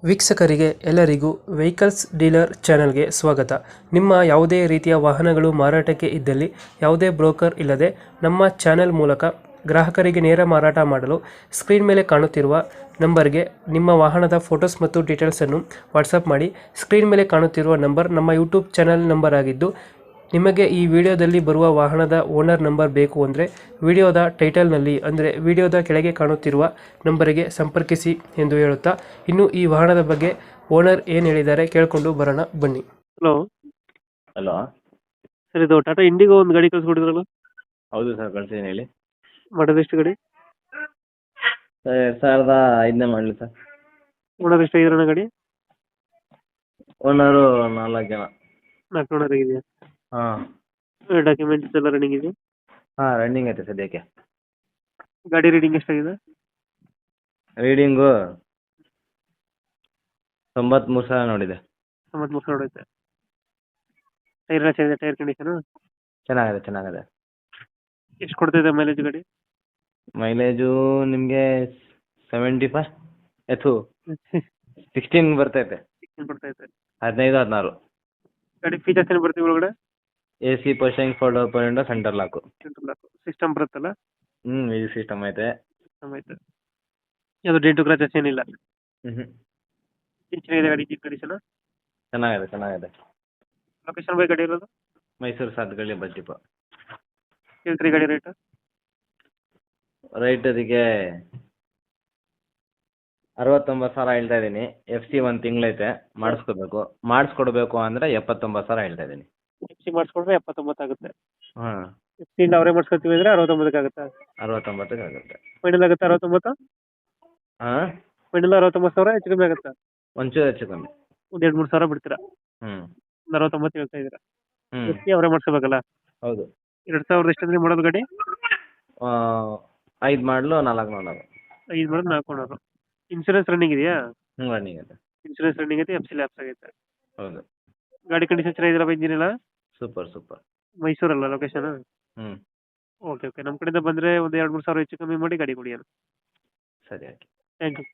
ವೀಕ್ಷಕರಿಗೆ ಎಲ್ಲರಿಗೂ vehicles dealer ಚಾನೆಲ್ಗೆ ಸ್ವಾಗತ. ನಿಮ್ಮ ಯಾವುದೇ ರೀತಿಯ ವಾಹನಗಳು ಮಾರಾಟಕ್ಕೆ ಇದ್ದಲ್ಲಿ ಯಾವುದೇ ಬ್ರೋಕರ್ ಇಲ್ಲದೆ ನಮ್ಮ ಚಾನೆಲ್ ಮೂಲಕ ಗ್ರಾಹಕರಿಗೆ ನೇರ ಮಾರಾಟ ಮಾಡಲು ಸ್ಕ್ರೀನ್ ಮೇಲೆ ಕಾಣುತ್ತಿರುವ ನಂಬರ್ಗೆ ನಿಮ್ಮ ವಾಹನದ ಫೋಟೋಸ್ ಮತ್ತು ಡೀಟೇಲ್ಸನ್ನು ವಾಟ್ಸಪ್ ಮಾಡಿ. ಸ್ಕ್ರೀನ್ ಮೇಲೆ ಕಾಣುತ್ತಿರುವ ನಂಬರ್ ನಮ್ಮ ಯೂಟ್ಯೂಬ್ ಚಾನೆಲ್ ನಂಬರ್ ಆಗಿದ್ದು, ನಿಮಗೆ ಈ ವಿಡಿಯೋದಲ್ಲಿ ಬರುವ ವಾಹನದ ಓನರ್ ನಂಬರ್ ಬೇಕು ಅಂದರೆ ವಿಡಿಯೋದ ಟೈಟಲ್ನಲ್ಲಿ ಅಂದರೆ ವಿಡಿಯೋದ ಕೆಳಗೆ ಕಾಣುತ್ತಿರುವ ನಂಬರಿಗೆ ಸಂಪರ್ಕಿಸಿ ಎಂದು ಹೇಳುತ್ತಾ, ಇನ್ನು ಈ ವಾಹನದ ಬಗ್ಗೆ ಓನರ್ ಏನು ಹೇಳಿದ್ದಾರೆ ಕೇಳಿಕೊಂಡು ಬರೋಣ ಬನ್ನಿ. Hello hello. ಸರ್, ಇದು ಟಾಟಾ ಇಂಡಿಗೋ ಒಂದು ಗಾಡಿ ಕಳಿಸ್ಕೊಟ್ಟಿದ್ರಲ್ಲ, ಹೌದು ಸರ್, ಕಳ್ಸಿದ್ದೀನಿ ಹೇಳಿ. ಮಾಡೋದು ಎಷ್ಟು ಗಾಡಿ? ಸರ್ 2005ನೇ ಮಾಡಲಿ ಸರ್. ಓನರ್ ಎಷ್ಟು ಆಗಿರೋಣ ಗಾಡಿ? ಓನರು 4 ಜನ. 4 ಓನರ್ ಆಗಿದೆಯಾ? ಹಾಂ ಡಾಕ್ಯುಮೆಂಟ್ಸ್ ಎಲ್ಲ ರನ್ನಿಂಗ್ ಇದೆ? ಹಾಂ, ರನ್ನಿಂಗ್ ಐತೆ ಸದ್ಯಕ್ಕೆ. ಗಾಡಿ ರೀಡಿಂಗ್ ಎಷ್ಟಾಗಿದೆ? ರೀಡಿಂಗು 93,000 ನೋಡಿದೆ. 93 ಹೊಡೈತೆ. ಟೈರ್ ಎಲ್ಲ ಚೆನ್ನಾಗಿದೆ? ಟೈರ್ ಕಂಡೀಷನ್ ಚೆನ್ನಾಗಿದೆ. ಎಷ್ಟು ಕೊಡ್ತಿದೆ ಮೈಲೇಜ್ ಗಾಡಿ? ಮೈಲೇಜು ನಿಮಗೆ 75 16 ಬರ್ತೈತೆ. ಬರ್ತೈತೆ. 15-16. ಗಾಡಿ ಫೀಚರ್ಸ್ ಏನು ಬರ್ತೀವಿ ಒಳಗಡೆ? AC posting, 4 door window, centre lock. System ಬರುತ್ತಲ್ಲ? ಮ್ಯೂಸಿಕ್ ಸಿಸ್ಟಮ್ ಐತೆ. ಸಿಸ್ಟಮ್ ಐತೆ. ಯಾವುದು ಡೆಂಟು ಕ್ರಾಚಸ್ ಏನಿಲ್ಲ? ಹ್ಞೂ ಚೆನ್ನಾಗಿದೆ ಗಾಡಿ ಕಂಡೀಷನ್? ಚೆನ್ನಾಗಿದೆ. ಲೊಕೇಶನ್ ಬೈ ಗಾಡಿ ಇರೋದು? Mysuru Sathagalli bus depot. ಹೇಳ್ತೀರಿ ಗಾಡಿ ರೇಟ್? ರೈಟ್ ಅದಕ್ಕೆ 69,000 ಹೇಳ್ತಾ ಇದ್ದೀನಿ. FC 1 ತಿಂಗಳೈತೆ, ಮಾಡಿಸ್ಕೊಡ್ಬೇಕು ಅಂದರೆ 79,000 ಹೇಳ್ತಾ ಇದ್ದೀನಿ. FC ಮಾಡಿಸ್ಕೊಂಡ್ರೆ 79 ಆಗುತ್ತೆ. ಹಾಂ, FC ಇಂದ ಅವರೇ ಮಾಡಿಸ್ಕೊತೀವಿ ಅಂದರೆ 69 ಆಗುತ್ತೆ. 69 ಆಗುತ್ತೆ. ಫೈನಲ್ ಆಗುತ್ತೆ 69? ಹಾಂ, ಫೈನಲ್ 69,000 ಹೆಚ್ಚು ಕಮ್ಮಿ ಆಗುತ್ತೆ? ಒಂಚೂರು ಹೆಚ್ಚು ಕಮ್ಮಿ. ಒಂದು 2-3 ಸಾವಿರ ಬಿಡ್ತೀರಾ? ಹ್ಞೂ 69 ಹೇಳ್ತಾ ಇದ್ದೀರಾ? ಹ್ಞೂ FC ಅವರೇ ಮಾಡಿಸ್ಕೋಬೇಕಲ್ಲ? ಹೌದು. 2000 ಎಷ್ಟಂದ್ರೆ ಮಾಡೋದು ಗಾಡಿ? 5 ಮಾಡಲು 4 ಓನರು. 5 ಮಾಡೋದು 4 ಓನರು. ಇನ್ಸೂರೆನ್ಸ್ ರನ್ನಿಂಗ್ ಇದೆಯಾ? ಹ್ಞೂ, ರನ್ನಿಂಗ್ ಐತೆ. ಇನ್ಸೂರೆನ್ಸ್ ರನ್ನಿಂಗ್ ಐತೆ, FC ಲ್ಯಾಪ್ಸ್ ಆಗೈತೆ. ಹೌದು. ಗಾಡಿ ಕಂಡೀಷನ್ ಚೆನ್ನಾಗಿದೆಯಲ್ಲ, ಇಂಜಿನ್ ಎಲ್ಲ? ಸೂಪರ್. ಮೈಸೂರಲ್ಲ ಲೊಕೇಶನ್? ಹ್ಞೂ, ಓಕೆ. ನಮ್ಮ ಕಡೆಯಿಂದ ಬಂದರೆ ಒಂದು 2-3 ಸಾವಿರ ಹೆಚ್ಚು ಕಮ್ಮಿ ಮಾಡಿ ಗಾಡಿ ಕೊಡಿ. ಸರಿ, ಆಯ್ತು. Thank you.